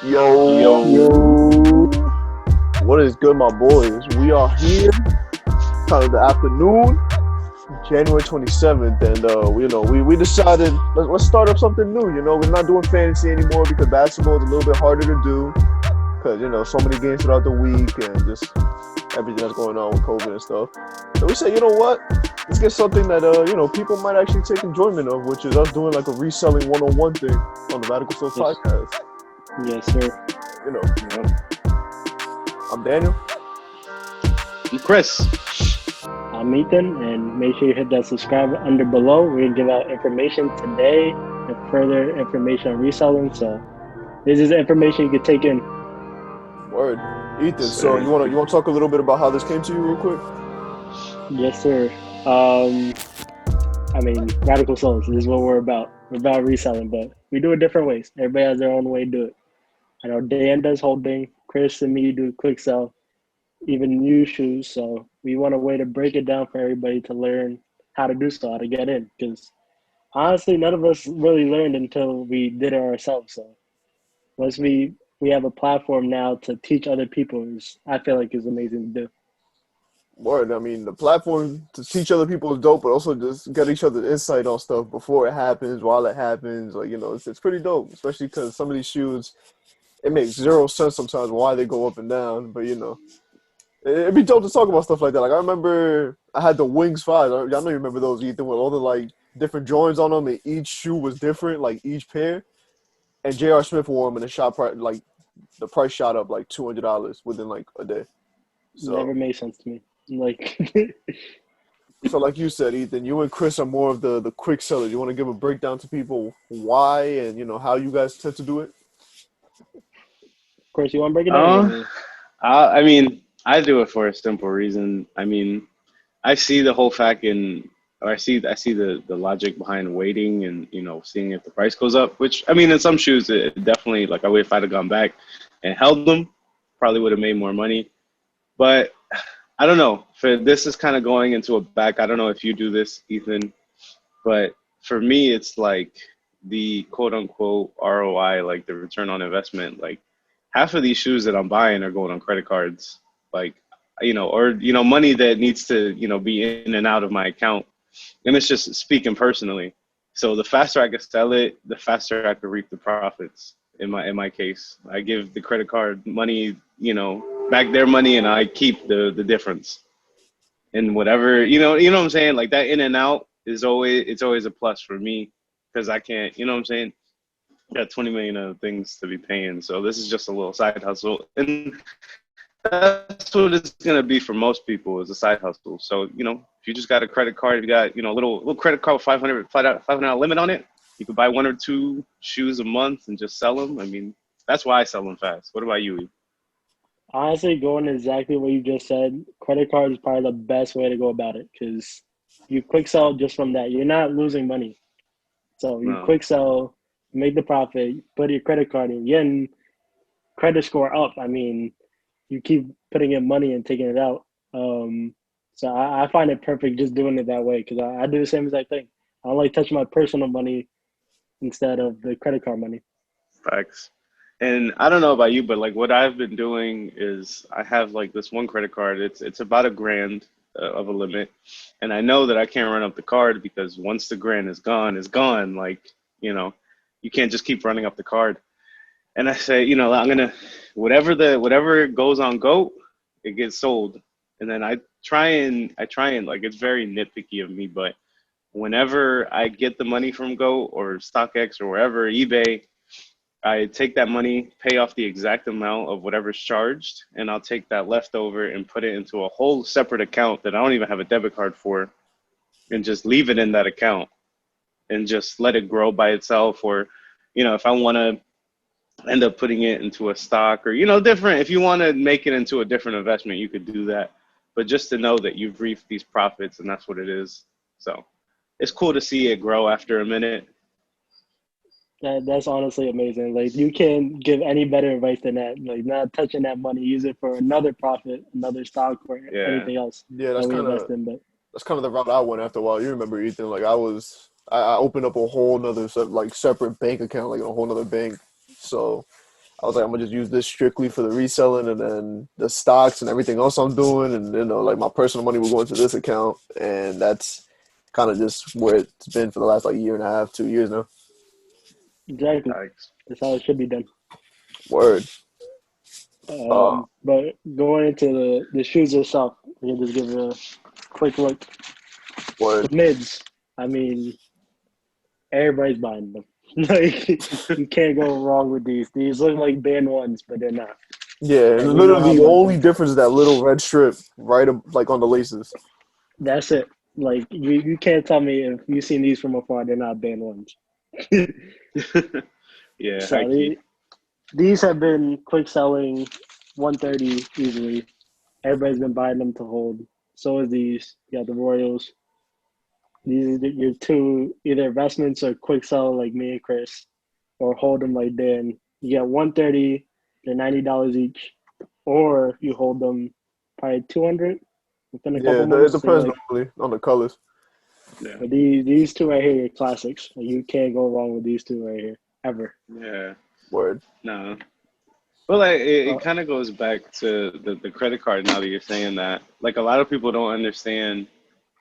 Yo, Yo, what is good, my boys? We are here, kind of the afternoon, January 27th, and we decided let's start up something new. We're not doing fantasy anymore because basketball is a little bit harder to do because so many games throughout the week and just everything that's going on with COVID and stuff. So we say, you know what? Let's get something that people might actually take enjoyment of, which is us doing like a reselling 101 thing on the Radical Stuff yes, podcast. yes, sir. You know, Yep. I'm Daniel. I'm Chris. I'm Ethan, and make sure you hit that subscribe under below. We're gonna give out information today and further information on reselling. So this is information you can take in. Word. Ethan, so Sir. you wanna talk a little bit about how this came to you real quick? Yes, sir. Radical souls. This is what we're about. We're about reselling, but we do it different ways. Everybody has their own way to do it. I know Dan does holding. Chris and me do quick sell, even new shoes. So we want a way to break it down for everybody to learn how to do so, how to get in. Because honestly, none of us really learned until we did it ourselves. So once we have a platform now to teach other people, I feel like is amazing to do. Word. I mean, the platform to teach other people is dope, but also just get each other insight on stuff before it happens, while it happens. Like, it's pretty dope, especially because some of these shoes, it makes zero sense sometimes why they go up and down. But, it'd be dope to talk about stuff like that. Like, I remember I had the Wings 5. I know you remember those, Ethan, with all the, like, different joins on them, and each shoe was different, like, each pair. And J.R. Smith wore them, and the price shot up like $200 within like a day. Never So, made sense to me. Like, so like you said, Ethan, you and Chris are more of the quick sellers. You want to give a breakdown to people why and how you guys tend to do it? of course, you want to break it down? Uh, I do it for a simple reason. I see the whole fact or I see the logic behind waiting and seeing if the price goes up. Which in some shoes it definitely like I would if I'd have gone back and held them, probably would have made more money. But I don't know. For this is kind of going into a back. I don't know if you do this, Ethan, but for me, it's like the quote unquote ROI, like the return on investment. Like half of these shoes that I'm buying are going on credit cards, like, money that needs to, be in and out of my account. And it's just speaking personally. So the faster I can sell it, the faster I can reap the profits. In my case, I give the credit card money, back their money, and I keep the difference. And whatever what I'm saying, like that in and out is always a plus for me because I can't, what I'm saying, got 20 million other things to be paying, so this is just a little side hustle, and that's what it's gonna be for most people is a side hustle. So if you just got a credit card, you got a little credit card with $500 limit on it, you could buy one or two shoes a month and just sell them. That's why I sell them fast. What about you, E? honestly, going exactly what you just said, credit card is probably the best way to go about it because you quick sell just from that. You're not losing money. So you No. quick sell, make the profit, put your credit card in, getting credit score up. You keep putting in money and taking it out. So I find it perfect just doing it that way because I do the same exact thing. I don't like touching my personal money instead of the credit card money. Facts. And I don't know about you, but like what I've been doing is I have like this one credit card. It's about a grand of a limit, and I know that I can't run up the card because once the grand is gone, it's gone. Like you know, you can't just keep running up the card. And I say, I'm gonna whatever goes on Go, it gets sold. And then I try and like it's very nitpicky of me, but whenever I get the money from Go or StockX or wherever, eBay, I take that money, pay off the exact amount of whatever's charged, and I'll take that leftover and put it into a whole separate account that I don't even have a debit card for, and just leave it in that account and just let it grow by itself. Or, if I want to end up putting it into a stock or, different, if you want to make it into a different investment, you could do that. But just to know that you've reaped these profits and that's what it is. So it's cool to see it grow after a minute. That's honestly amazing. Like you can't give any better advice than that. Like not touching that money, use it for another profit, another stock or Yeah. anything else Yeah, that we invest in. But that's kind of the route I went after a while. You remember, Ethan? Like I opened up a whole nother separate bank account, like in a whole nother bank. So I was like, I'm gonna just use this strictly for the reselling, and then the stocks and everything else I'm doing, and like my personal money will go into this account, and that's kind of just where it's been for the last like year and a half, 2 years now. Exactly. Thanks. That's how it should be done. Word. Uh, But going into the shoes itself, we can just give a quick look. The word. mids, I mean, everybody's buying them. Like you can't go wrong with these. These look like band ones, but they're not. Yeah, And and we know how literally the much. only difference is that little red strip right like on the laces. That's it. Like you can't tell me if you've seen these from afar, they're not band ones. Yeah, high So key. these have been quick selling, 130 easily. Everybody's been buying them to hold. So is these. You got the Royals. These are your two either investments or quick sell like me and Chris, or hold them like Dan. You get 130, they're $90 each, or you hold them probably 200 within a Yeah, couple it months. So depends like, normally on the colors. Yeah. but these two right here are classics. Like, you can't go wrong with these two right here ever. Yeah. Word. No. Well, like it Uh, kind of goes back to the credit card. Now that you're saying that, like a lot of people don't understand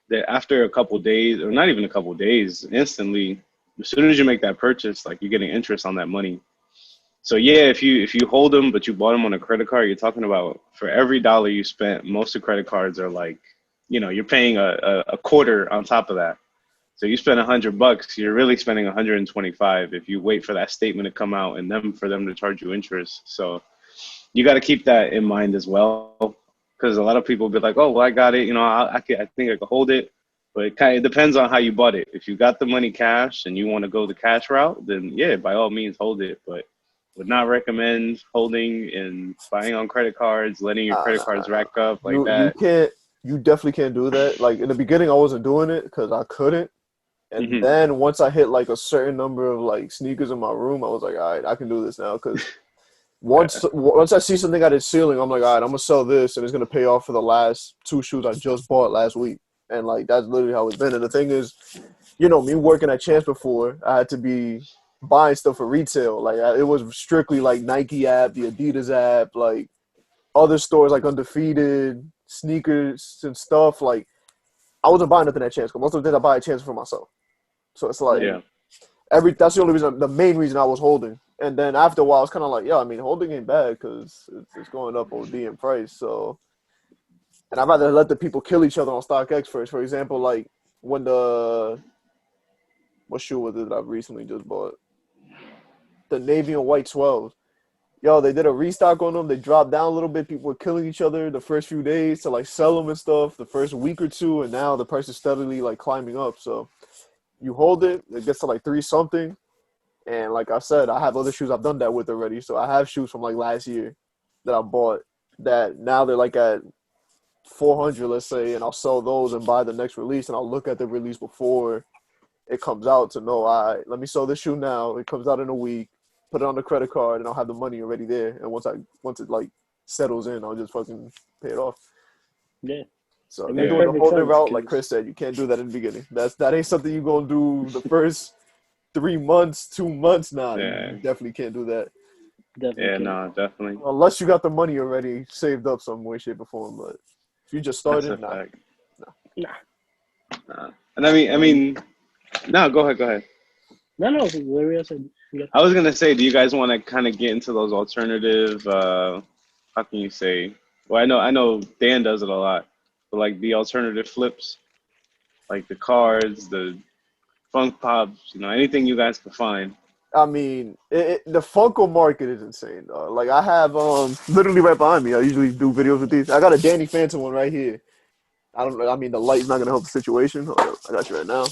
that after a couple days, or not even a couple days, instantly, as soon as you make that purchase, like you're getting interest on that money. So yeah, if you hold them, but you bought them on a credit card, you're talking about for every dollar you spent, most of credit cards are like, you're paying a quarter on top of that. So you spend $100, you're really spending 125 if you wait for that statement to come out and then for them to charge you interest. So you got to keep that in mind as well, because a lot of people will be like, "Oh, well, I got it. I think I can hold it." But it depends on how you bought it. If you got the money cash and you want to go the cash route, then yeah, by all means, hold it. But would not recommend holding and buying on credit cards, letting your Nah, credit nah, nah, cards nah. rack up like You that. can't. You definitely can't do that. Like in the beginning, I wasn't doing it because I couldn't. And Hmm. then once I hit like a certain number of like sneakers in my room, I was like, all right, I can do this now. Because Yeah, once I see something at its ceiling, I'm like, all right, I'm gonna sell this, and it's gonna pay off for the last two shoes I just bought last week. And like that's literally how it's been. And the thing is, me working at Chance before, I had to be buying stuff for retail. Like it was strictly like Nike app, the Adidas app, like other stores like Undefeated, sneakers and stuff. Like I wasn't buying nothing at Chance because most of the things I buy at Chance for myself. So it's like yeah. yeah, that's the only reason, the main reason I was holding. And then after a while, it's kind of like, yeah, I mean, holding ain't bad because it's going up OD in price. So, and I'd rather let the people kill each other on StockX first. For example, like when what shoe was it that I recently just bought? The navy and white 12. Yo, they did a restock on them. They dropped down a little bit. People were killing each other the first few days to like sell them and stuff the first week or two. And now the price is steadily like climbing up. So you hold it, it gets to like three something. And like I said, I have other shoes I've done that with already. So I have shoes from like last year that I bought that now they're like at 400, let's say, and I'll sell those and buy the next release. And I'll look at the release before it comes out to know, all right, let me sell this shoe now. It comes out in a week, put it on the credit card, and I'll have the money already there. And once it like settles in, I'll just fucking pay it off. Yeah. So It if you're makes yeah, doing the perfect holding sense route, like because Chris said, you can't do that in the beginning. That ain't something you're gonna do the first 3 months, 2 months. Nah, yeah, you definitely can't do that definitely yeah. can't. No, definitely. unless you got the money already saved up some way, shape, or form. But if you just That's a started, nah. fact. Nah. And I mean, no. Go ahead, go ahead. No, no. Literally, I said, yeah. I was gonna say, do you guys want to kind of get into those alternative? How can you say? Well, I know Dan does it a lot, but like the alternative flips, like the cards, the funk pops, anything you guys can find. I mean, the Funko market is insane, dog. Like I have literally right behind me. I usually do videos with these. I got a Danny Phantom one right here. I don't know. I mean, the light's not gonna help the situation. Hold up, I got you right now.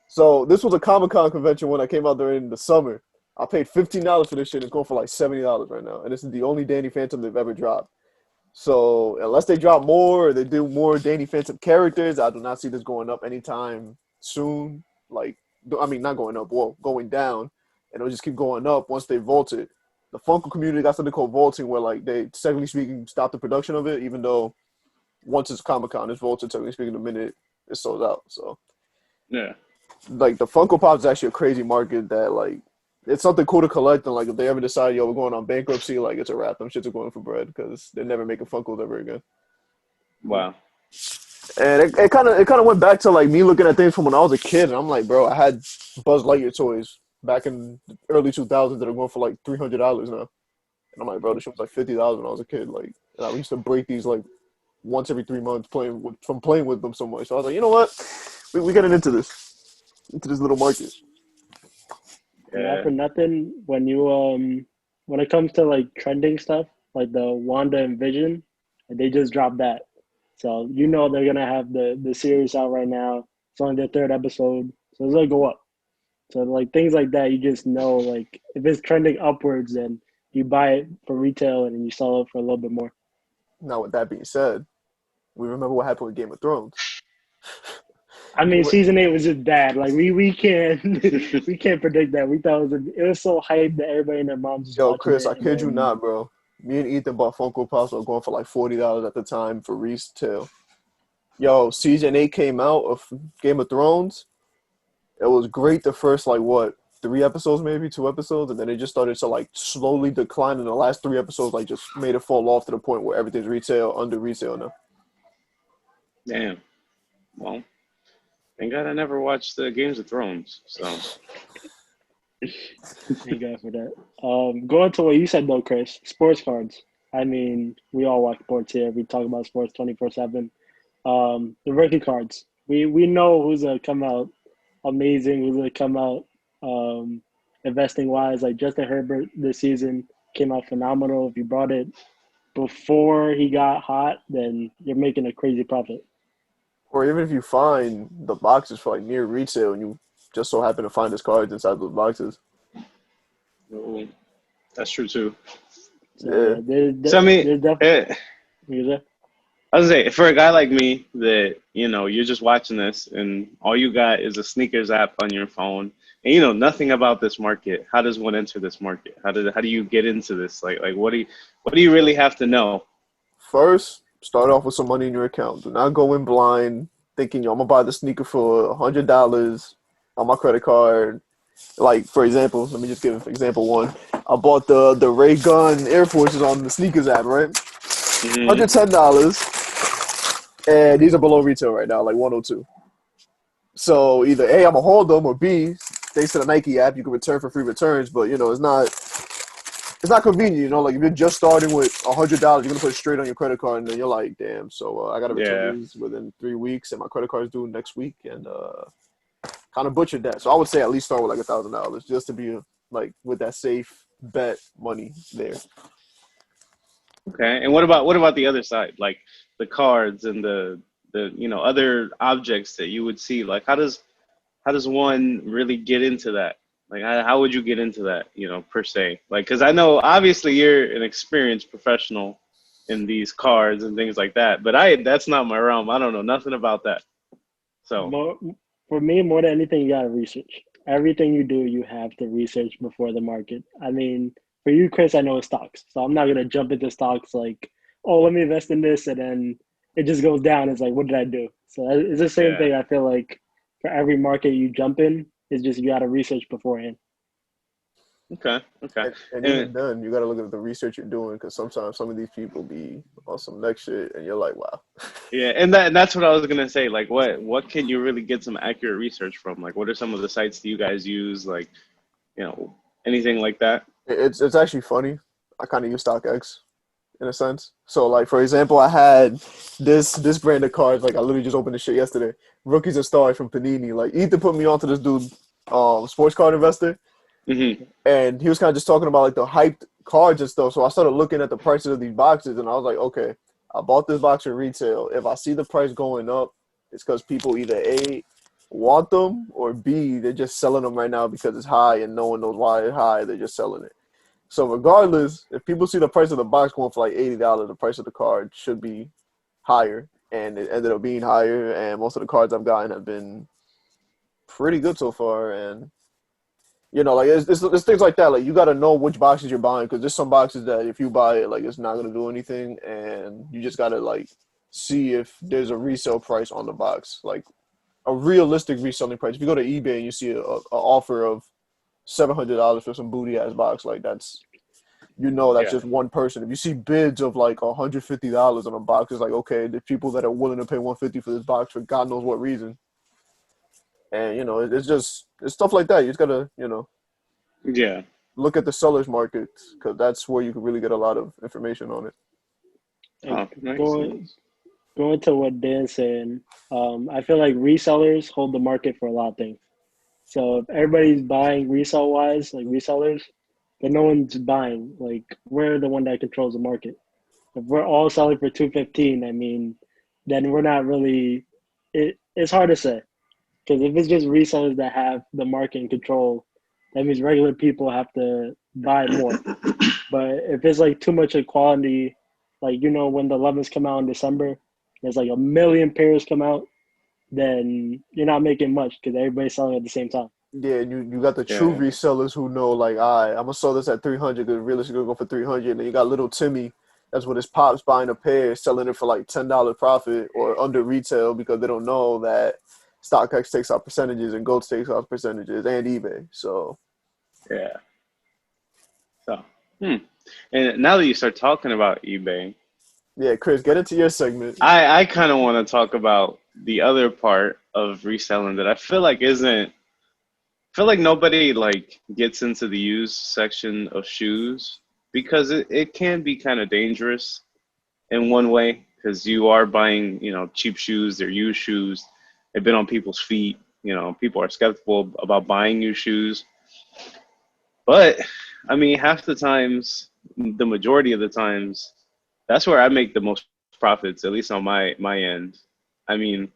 So this was a Comic Con convention when I came out during the summer. I paid $15 for this shit. It's going for like $70 right now, and this is the only Danny Phantom they've ever dropped. So unless they drop more or they do more Danny Phantom characters, I do not see this going up anytime soon. Like, I mean, not going up, well, going down, and it'll just keep going up once they vault it. The Funko community got something called vaulting, where like they, technically speaking, stop the production of it, even though once it's Comic Con, it's vaulted. Technically speaking, the minute it sold out. So Yeah, like the Funko Pop is actually a crazy market that like it's something cool to collect. And like if they ever decide, yo, we're going on bankruptcy, like it's a wrap. Them shits are going for bread because they're never making Funkos ever again. Wow. And it kind of went back to like me looking at things from when I was a kid, and I'm like, bro, I had Buzz Lightyear toys back in the early 2000s that are going for like $300 now, and I'm like, bro, this shit was like $50 when I was a kid. Like, and I used to break these like once every 3 months playing with them so much. So I was like, you know what, we getting into this little market. Not Yeah. for nothing, when it comes to like trending stuff, like the Wanda and Vision, they just dropped that. So they're gonna have the series out right now. It's on their third episode, so it's gonna go up. So like things like that, you just know like if it's trending upwards, then you buy it for retail and you sell it for a little bit more. Now, with that being said, we remember what happened with Game of Thrones. I mean, Game of, season 8 was just bad. Like we can't we can't predict that. We thought it was so hyped that everybody and their moms was Yo, watching Chris, I it, and kid you then not, bro. Me and Ethan bought Funko Pops that were going for like $40 at the time for retail. Yo, season 8 came out of Game of Thrones. It was great the first like what 3 episodes, maybe 2 episodes, and then it just started to like slowly decline. And the last 3 episodes like just made it fall off to the point where everything's retail under retail now. Damn. Well, thank God I never watched the Games of Thrones. So thank God for that. Going to what you said though, Chris, sports cards. I mean, we all watch sports here. We talk about sports 24/7. The rookie cards. We know who's gonna come out amazing, who's gonna come out investing wise. Like Justin Herbert this season came out phenomenal. If you brought it before he got hot, then you're making a crazy profit. Or even if you find the boxes for like near retail and you just so happen to find his cards inside those boxes. oh, that's true too. So Yeah. yeah, So I mean, there's definitely. I was gonna say for a guy like me that you're just watching this and all you got is a sneakers app on your phone and you know nothing about this market. How does one enter this market? How do you get into this? Like what do you really have to know? First, start off with some money in your account. Do not go in blind thinking, yo, I'm gonna buy the sneaker for $100 on my credit card. Like for example, let me just give example one. I bought the Ray Gun Air Forces on the sneakers app, right? Hmm. $110, and these are below retail right now, like 102. So either A, I'm gonna hold them, or B, thanks to the Nike app, you can return for free returns. But it's not convenient. Like if you're just starting with $100, you're gonna put it straight on your credit card, and then you're like, damn. So I gotta return Yeah. these within 3 weeks, and my credit card is due next week, and kind of butchered that. So I would say at least start with like $1,000 just to be like with that safe bet money there. Okay. And what about the other side, like the cards and the other objects that you would see? Like how does one really get into that? Like how would you get into that, per se? Like because I know obviously you're an experienced professional in these cards and things like that, but that's not my realm. I don't know nothing about that. So More for me, more than anything, you gotta research. Everything you do, you have to research before the market. I mean, for you, Chris, I know it's stocks, so I'm not gonna jump into stocks like, oh, let me invest in this, and then it just goes down. It's like, what did I do? So it's the same yeah. thing. I feel like for every market you jump in, it's just you gotta research beforehand. Okay. Okay. And even And then, you gotta look at the research you're doing because sometimes some of these people be on some next shit, and you're like, wow. yeah, and that's what I was gonna say. Like what can you really get some accurate research from? Like what are some of the sites that you guys use? Like, anything like that? It's actually funny. I kind of use StockX in a sense. So like for example, I had this brand of cards. Like I literally just opened this shit yesterday. Rookies and Stars from Panini. Like Ethan put me onto this dude, sports card investor, Hmm. and he was kind of just talking about like the hyped cards and stuff. So I started looking at the prices of these boxes, and I was like, okay, I bought this box in retail. If I see the price going up, it's because people either A want them or B they're just selling them right now because it's high and no one knows why it's high. They're just selling it. So regardless, if people see the price of the box going for like $80, the price of the card should be higher, and it ended up being higher. And most of the cards I've gotten have been pretty good so far. And like it's things like that. Like you got to know which boxes you're buying because there's some boxes that if you buy it, like it's not gonna do anything, and you just gotta like see if there's a resale price on the box, like a realistic reselling price. If you go to eBay and you see a offer of $700 for some booty ass box. Like that's Yeah. just one person. If you see bids of like $150 on a box, it's like okay, the people that are willing to pay 150 for this box for God knows what reason. And it's just it's stuff like that. You just gotta Yeah. look at the sellers market because that's where you can really get a lot of information on it. Like Oh, nice, going nice. going to what Dan's saying, I feel like resellers hold the market for a lot of things. So if everybody's buying resale wise, like resellers, then no one's buying. Like we're the one that controls the market. If we're all selling for 215, I mean, then we're not really. It's hard to say because if it's just resellers that have the market in control, that means regular people have to buy more. But if it's like too much equality, like when the 11s come out in December, there's like a million pairs come out, then you're not making much because everybody's selling at the same time. Yeah, and you got the true Yeah. resellers who know like, all right, I'm gonna sell this at 300 because realistically gonna go for 300. And then you got little Timmy, that's what his pops buying a pair, selling it for like $10 profit or under retail because they don't know that StockX takes out percentages and Gold takes out percentages and eBay. So Yeah. So, and now that you start talking about eBay, yeah, Chris, get into your segment. I kind of want to talk about the other part of reselling that I feel like isn't. I feel like nobody like gets into the used section of shoes because it can be kind of dangerous in one way because you are buying, cheap shoes, they're used shoes, they've been on people's feet, people are skeptical about buying new shoes. But I mean, half the times, the majority of the times, that's where I make the most profits, at least on my end. I mean,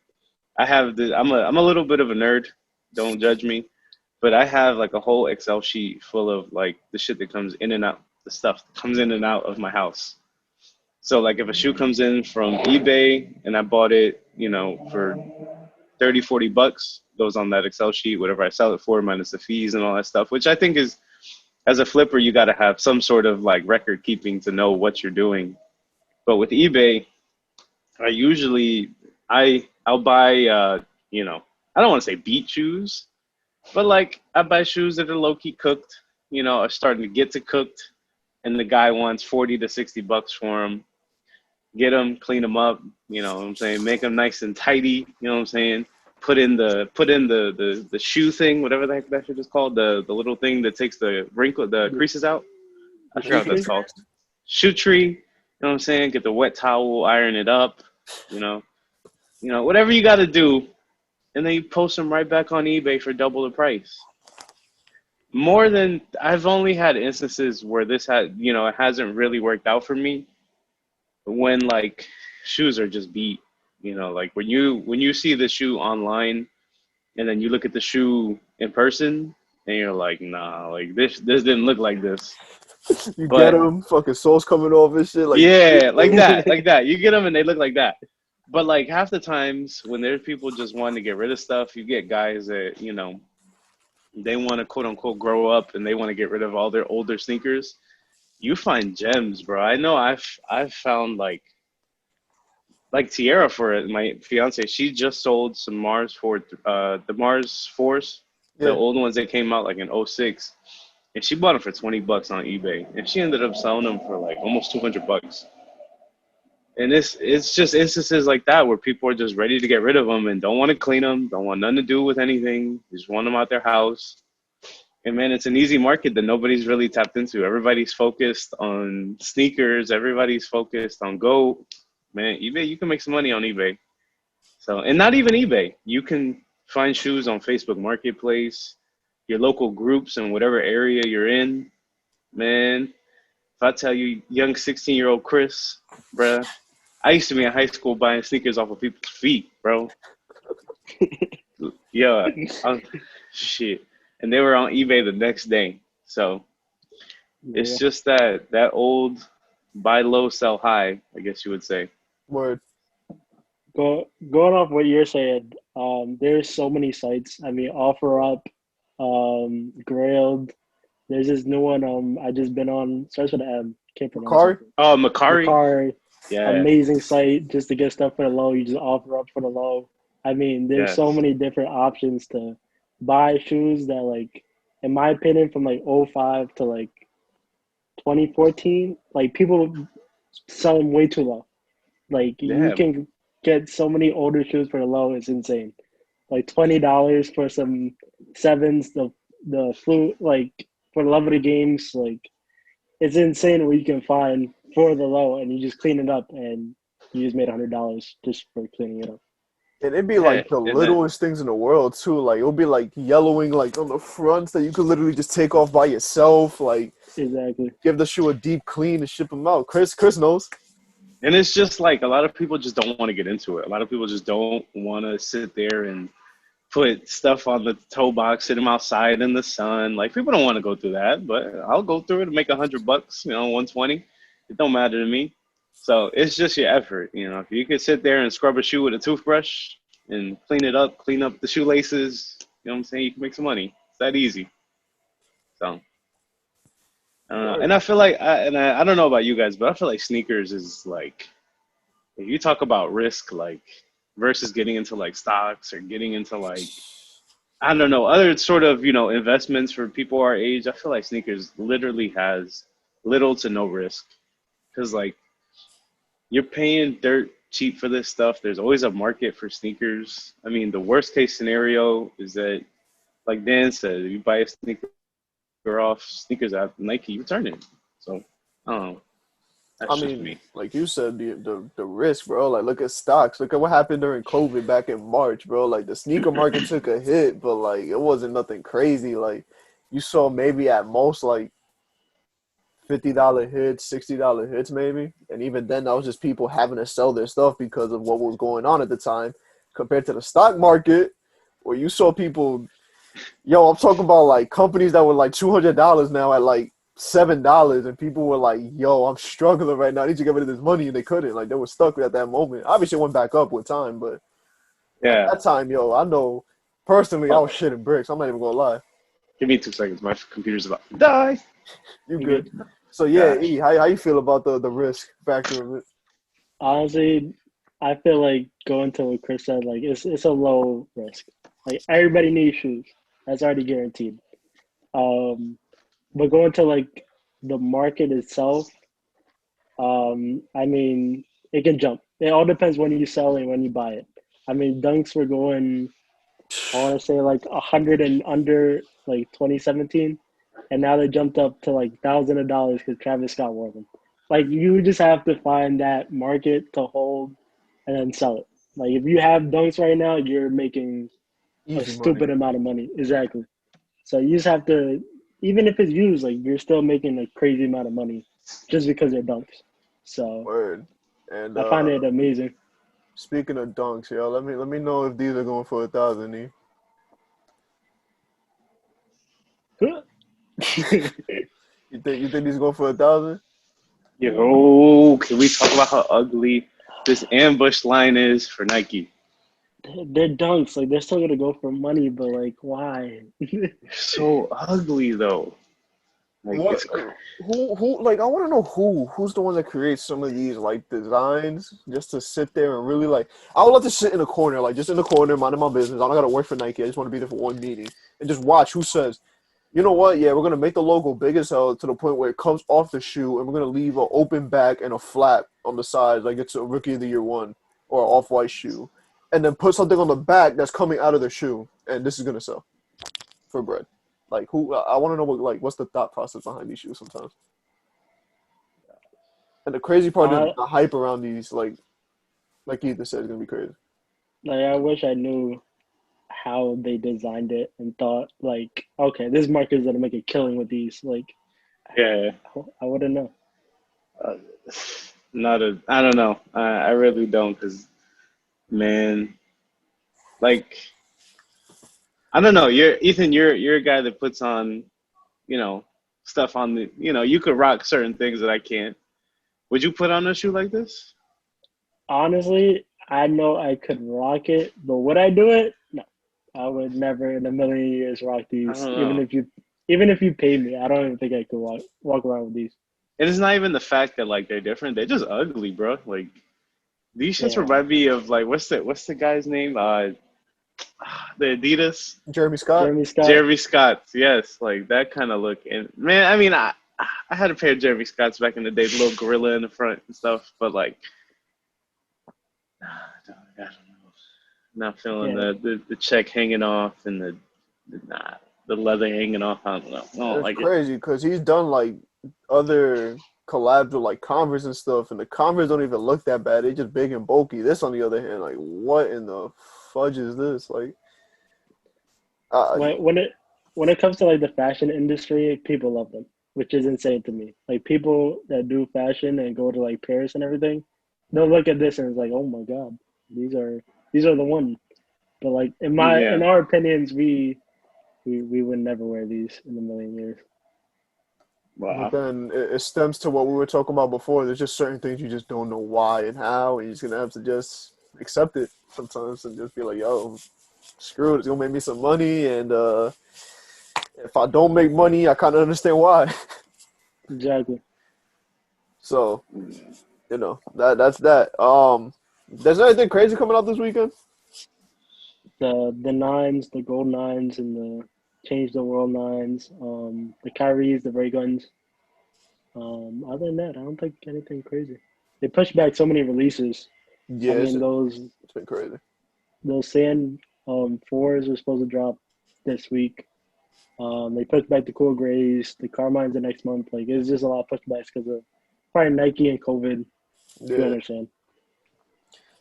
I'm a little bit of a nerd, don't judge me, but I have like a whole Excel sheet full of like the shit that comes in and out, the stuff that comes in and out of my house. So like if a shoe comes in from eBay and I bought it, for 30, 40 bucks, goes on that Excel sheet, whatever I sell it for, minus the fees and all that stuff, which I think is, as a flipper, you got to have some sort of like record keeping to know what you're doing. But with eBay, I usually, I'll buy, I don't want to say beat shoes, but like I buy shoes that are low key cooked, are starting to get to cooked, and the guy wants 40 to 60 bucks for them. Get them, clean them up, you know what I'm saying? Make them nice and tidy, you know what I'm saying? Put in the shoe thing, whatever the heck that shit is called, the little thing that takes the The, creases out. I the forgot shoe what that's tree? called. Shoe tree, you know what I'm saying? Get the wet towel, iron it up, you know, whatever you got to do, and then you post them right back on eBay for double the price. More than I've only had instances where it hasn't really worked out for me when like shoes are just beat. Like when you see the shoe online and then you look at the shoe in person and you're like, nah, like this didn't look like this. You get But them, fucking soles coming off and shit. Like, yeah, like that, like that. You get them and they look like that. But like half the times when there's people just wanting to get rid of stuff, you get guys that, they want to quote unquote grow up and they want to get rid of all their older sneakers. You find gems, bro. I know I've found like Tierra for it. My fiance, she just sold some the Mars Force, the yeah, old ones that came out like in '06, and she bought them for 20 bucks on eBay, and she ended up selling them for like almost 200 bucks. And it's just instances like that where people are just ready to get rid of them and don't want to clean them, don't want nothing to do with anything, just want them out their house. And man, it's an easy market that nobody's really tapped into. Everybody's focused on sneakers. Everybody's focused on gold. Man, eBay, you can make some money on eBay. So, and not even eBay. You can find shoes on Facebook Marketplace, your local groups in whatever area you're in. Man, if I tell you, young 16-year-old Chris, bruh, I used to be in high school buying sneakers off of people's feet, bro. Yeah, shit. And they were on eBay the next day. So it's Yeah. just that old buy low, sell high, I guess you would say. word. Going off what you're saying, there's so many sites. I mean, OfferUp, Grailed. There's this new one. I just been on. Starts with an M. Can't pronounce it. Macari? Oh, Macari. Macari, Yeah. amazing site just to get stuff for the low. You just offer up for the low. I mean, there's so Yes. many different options to buy shoes that like in my opinion, from like '05 to like 2014, like people sell them way too low. Like you Yeah, can get so many older shoes for the low, it's insane. Like $20 for some sevens, the flute, like for the love of the games, like it's insane what you can find for the low, and you just clean it up, and you just made $100 just for cleaning it up. And it'd be yeah, like the and that, littlest things in the world too. Like it'll be like yellowing like on the fronts that you could literally just take off by yourself. Like Exactly. give the shoe a deep clean and ship them out. Chris knows. and it's just like a lot of people just don't want to get into it. A lot of people just don't want to sit there and put stuff on the toe box, sit them outside in the sun. Like people don't want to go through that, but I'll go through it and make $100, 120. It don't matter to me. So it's just your effort. If you could sit there and scrub a shoe with a toothbrush and clean it up, clean up the shoelaces, you know what I'm saying? You can make some money. It's that easy. So, and Word. I feel like, I don't know about you guys, but I feel like sneakers is like, if you talk about risk, like versus getting into like stocks or getting into like I don't know, other sort of, investments for people our age, I feel like sneakers literally has little to no risk. Because, like, you're paying dirt cheap for this stuff. There's always a market for sneakers. I mean, the worst case scenario is that, like Dan said, if you buy a sneaker off sneakers at Nike, you return it. So, I don't know. I That's just mean, me. like you said, the risk, bro. Like look at stocks. Look at what happened during COVID back in March, bro. Like the sneaker market took a hit, but like it wasn't nothing crazy. Like you saw maybe at most like $50 hits, $60 hits maybe. And even then that was just people having to sell their stuff because of what was going on at the time compared to the stock market where you saw people I'm talking about like companies that were like $200 now at like $7 and people were like, yo, I'm struggling right now. I need to get rid of this money and they couldn't. Like they were stuck at that moment. Obviously it went back up with time, but at Yeah. that time, I know personally I Oh, was shitting bricks. I'm not even gonna lie. give me 2 seconds. My computer's about to die. You You good. good? So yeah, Gosh. E, how you feel about the risk factor of it? Honestly, I feel like going to what Chris said, like it's a low risk. Like everybody needs shoes. That's already guaranteed. Um, but going to like the market itself, I mean, it can jump. It all depends when you sell and when you buy it. I mean, dunks were going, I want to say like 100 and under like 2017, and now they jumped up to like thousands of dollars because Travis Scott wore them. Like you just have to find that market to hold and then sell it. Like if you have dunks right now, you're making a Easy money. stupid amount of money. Exactly. So you just have to, even if it's used, like you're still making a crazy amount of money just because they're dunks. So Word. And I find it amazing. speaking of dunks, let me know if these are going for 1,000, E. You think these going for 1,000? Yo, can we talk about how ugly this ambush line is for Nike? They're dunks. Like they're still gonna go for money, but like why? They're so ugly though. Like What? it's Who? Like, I want to know who's the one that creates some of these like designs just to sit there and really like. I would love to sit in a corner, like just in the corner, minding my business. I don't gotta work for Nike. I just want to be there for one meeting and just watch who says, you know what? Yeah, we're gonna make the logo big as hell to the point where it comes off the shoe, and we're gonna leave an open back and a flap on the sides, like it's a Rookie of the Year one or an off-white shoe, and then put something on the back that's coming out of the shoe, and this is gonna sell for bread. Like who? I want to know what's the thought process behind these shoes sometimes. And the crazy part is I the hype around these, like Ethan said, is gonna be crazy. like I wish I knew how they designed it and thought like, okay, this market is gonna make a killing with these. Like yeah. I wouldn't know. Uh, not a. I don't know. I really don't because man, like I don't know. You're Ethan. You're a guy that puts on you know stuff on the. You could rock certain things that I can't. Would you put on a shoe like this? Honestly, I know I could rock it, but would I do it? No. I would never in a million years rock I these. don't Even know. if you paid me, I don't even think I could walk around with these. And it's not even the fact that like they're different. They're just ugly, bro. Like these shits Yeah. remind me of like what's the guy's name? the Adidas. Jeremy Scott. Jeremy Scott. Jeremy Scott's, yes, like that kind of look. And man, I mean, I had a pair of Jeremy Scott's back in the day, the little gorilla in the front and stuff. But like, I don't know, not feeling the check hanging off and the leather hanging off. I don't know. I don't It's like crazy because he's done like other collabs with like Converse and stuff, and the Converse don't even look that bad. They just big and bulky. This, on the other hand, like what in the fudge is this? Like, when it comes to like the fashion industry, people love them, which is insane to me. Like people that do fashion and go to like Paris and everything, they'll look at this and it's like, oh my god, these are the ones. But like in our opinions, we would never wear these in a million years. But then it stems to what we were talking about before. There's just certain things you just don't know why and how, and you're just gonna have to just accept it sometimes and just be like, yo, screw it, it's gonna make me some money, and if I don't make money, I kind of understand why. Exactly. So, that's that. There's anything crazy coming out this weekend? The nines, the gold nines, and the change the world nines. The Kyries, the ray guns. Other than that, I don't think anything crazy. They pushed back so many releases. Yeah, I mean, it's been crazy. Those sand fours were supposed to drop this week. They pushed back the cool grays, the Carmines the next month. Like it's just a lot of pushbacks because of probably Nike and COVID. Yeah. You understand?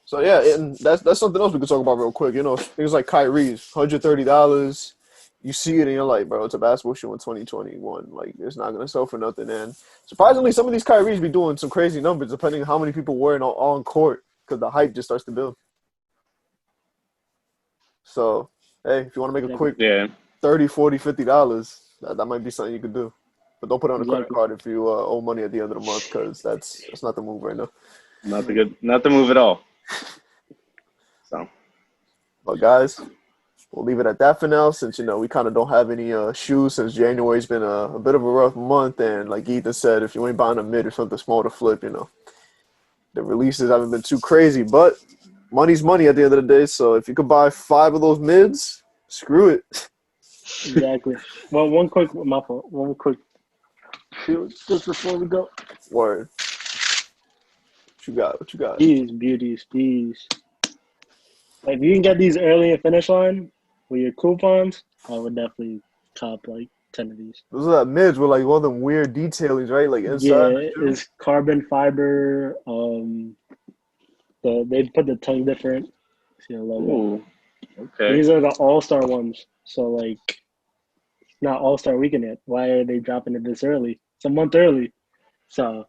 So yeah, and that's something else we could talk about real quick. Things like Kyrie's, $130. You see it and you're like, bro, it's a basketball shoe in 2021. Like, it's not gonna sell for nothing. And surprisingly, some of these Kyrie's be doing some crazy numbers depending on how many people wear it on court because the hype just starts to build. So, hey, if you want to make a quick $30, $40, $50, that might be something you could do. But don't put it on a credit card if you owe money at the end of the month because that's not the move right now. Not the move at all. So, but guys, we'll leave it at that for now since, we kind of don't have any shoes since January's been a bit of a rough month. And like Ethan said, if you ain't buying a mid or something small to flip, the releases haven't been too crazy. But money's money at the end of the day. So if you could buy 5 of those mids, screw it. Exactly. Well, one quick just before we go. Word. What you got? These beauties, these. Like, if you can get these early in finish line with your coupons, I would definitely top like 10 of these. Those are mids with like all them weird detailings, right? Like inside. Yeah, it's carbon fiber. They put the tongue different. See the logo. Ooh, okay. These are the all-star ones. So like, not all-star weekend yet. Why are they dropping it this early? It's a month early. So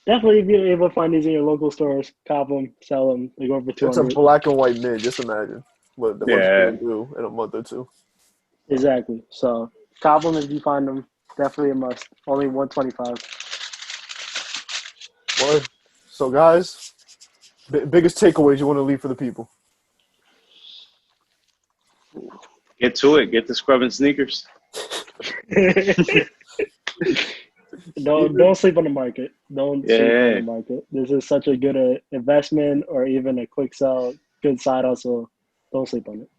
definitely, if you're able to find these in your local stores, cop them, sell them. They go for $200. It's a black and white mid. Just imagine what the ones going to do in a month or two. Exactly. So cop them if you find them. Definitely a must. Only $125. What? So guys, biggest takeaways you want to leave for the people? Get to it. Get the scrubbing sneakers. Don't sleep on the market. Don't sleep on the market. This is such a good investment or even a quick sell, good side hustle. Don't sleep on it.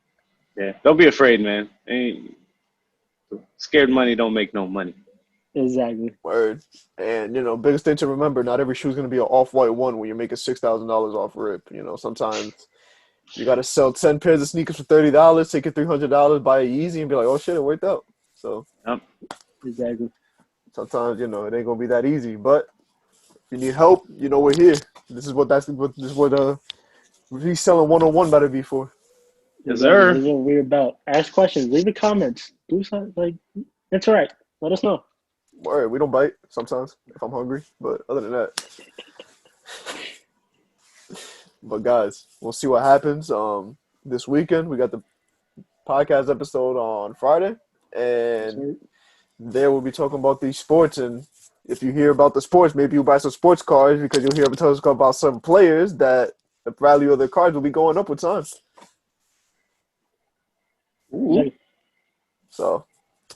Yeah, don't be afraid, man. Scared money don't make no money. Exactly. Word. And, biggest thing to remember, not every shoe is going to be an off-white one when you're making $6,000 off rip. Sometimes you got to sell 10 pairs of sneakers for $30, take it $300, buy a Yeezy, and be like, oh, shit, it worked out. So, exactly. Sometimes, it ain't going to be that easy. But if you need help, we're here. This is what reselling 101 better be for. Yes, sir. This is what we're about. Ask questions. Leave the comments. Do something. It's all right. Let us know. Word, we don't bite sometimes if I'm hungry. But other than that. But, guys, we'll see what happens this weekend. We got the podcast episode on Friday. And there we'll be talking about these sports. And if you hear about the sports, maybe you'll buy some sports cards because you'll hear us talk about some players that the value of their cards will be going up with time. Ooh. So,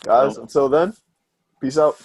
guys, until then, peace out.